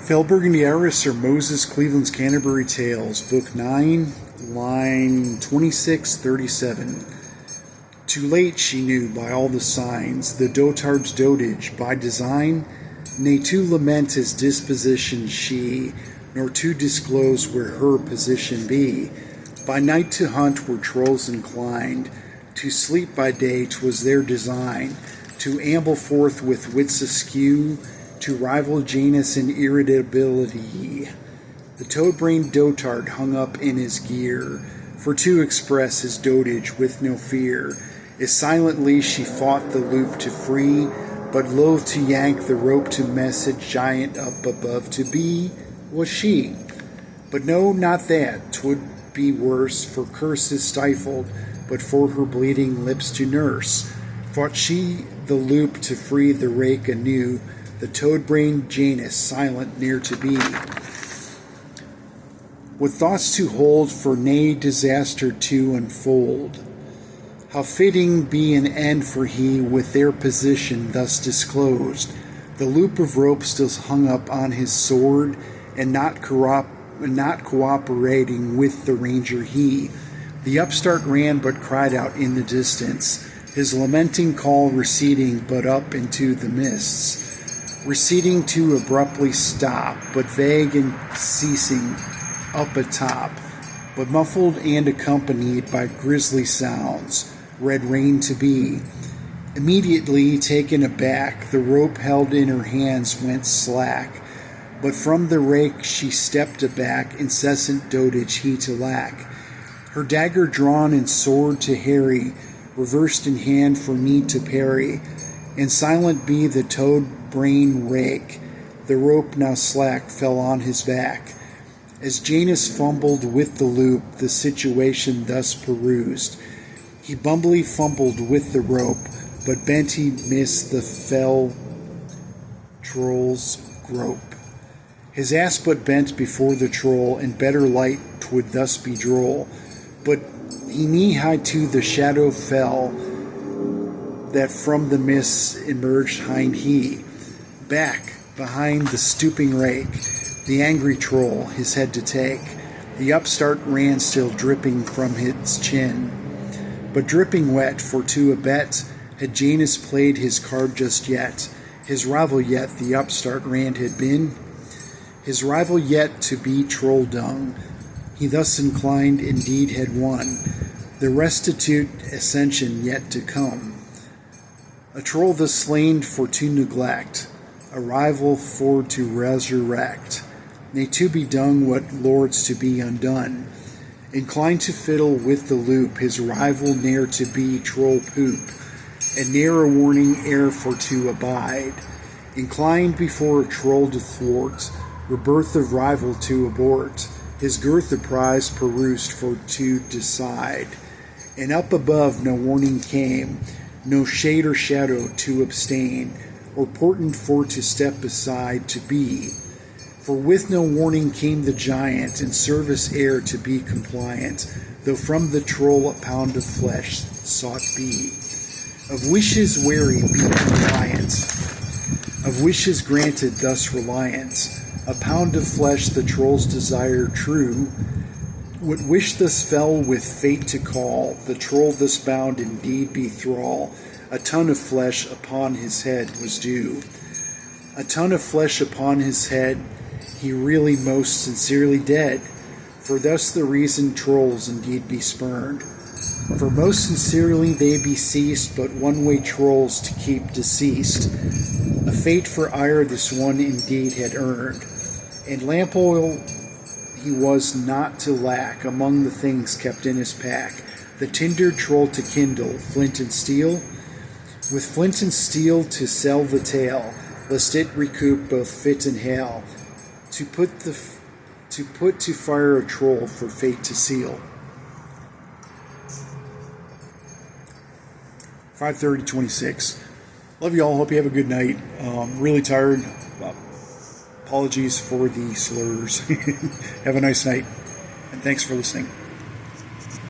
Fell Burgundy Iris or Moses Cleveland's Canterbury Tales, Book 9, line 2637. Too late she knew by all the signs, the dotard's dotage by design, nay to lament his disposition she, nor to disclose where her position be. By night to hunt were trolls inclined, to sleep by day 'twas their design, to amble forth with wits askew, to rival Janus in irritability. The toad-brained dotard hung up in his gear, for to express his dotage with no fear. As silently she fought the loop to free, but loath to yank the rope to message giant up above to be, was she. But no, not that, 'twould be worse, for curses stifled, but for her bleeding lips to nurse. Fought she the loop to free the rake anew, the toad-brained Janus silent near to be. With thoughts to hold for nay disaster to unfold, how fitting be an end for he with their position thus disclosed. The loop of rope still hung up on his sword, and not cooperating with the ranger he. The upstart ran but cried out in the distance, his lamenting call receding but up into the mists. Receding to abruptly stop, but vague and ceasing up atop, but muffled and accompanied by grisly sounds, red rain to be. Immediately taken aback, the rope held in her hands went slack, but from the rake she stepped aback, incessant dotage he to lack. Her dagger drawn and sword to harry, reversed in hand for me to parry, and silent be the toad-brain rake. The rope now slack fell on his back. As Janus fumbled with the loop, the situation thus perused. He bumbly fumbled with the rope, but bent he missed the fell troll's grope. His ass but bent before the troll, in better light 'twould thus be droll. But he knee-high to the shadow fell, that from the mists emerged hind he. Back, behind the stooping rake, the angry troll his head to take. The upstart ran still dripping from his chin, but dripping wet, for to a bet had Janus played his card just yet. His rival yet the upstart ran had been, his rival yet to be troll dung. He thus inclined indeed had won, the restitute ascension yet to come. A troll thus slain for to neglect, a rival for to resurrect, nay to be dung what lords to be undone. Inclined to fiddle with the loop, his rival ne'er to be troll poop, and ne'er a warning ere for to abide. Inclined before a troll to thwart, rebirth of rival to abort, his girth of prize perused for to decide. And up above no warning came, no shade or shadow to abstain, or portent for to step aside to be. For with no warning came the giant, in service ere to be compliant, though from the troll a pound of flesh sought be. Of wishes wary be compliant, of wishes granted thus reliant, a pound of flesh the troll's desire true. What wish thus fell with fate to call, the troll thus bound indeed be thrall. A ton of flesh upon his head was due. A ton of flesh upon his head, he really most sincerely dead. For thus the reason trolls indeed be spurned. For most sincerely they be ceased, but one-way trolls to keep deceased. A fate for ire this one indeed had earned, and lamp oil he was not to lack among the things kept in his pack. The tinder troll to kindle, flint and steel, with flint and steel to sell the tale, lest it recoup both fit and hail, to put to fire a troll for fate to seal. 5:30:26. Love you all. Hope you have a good night. Really tired. Apologies for the slurs. Have a nice night, and thanks for listening.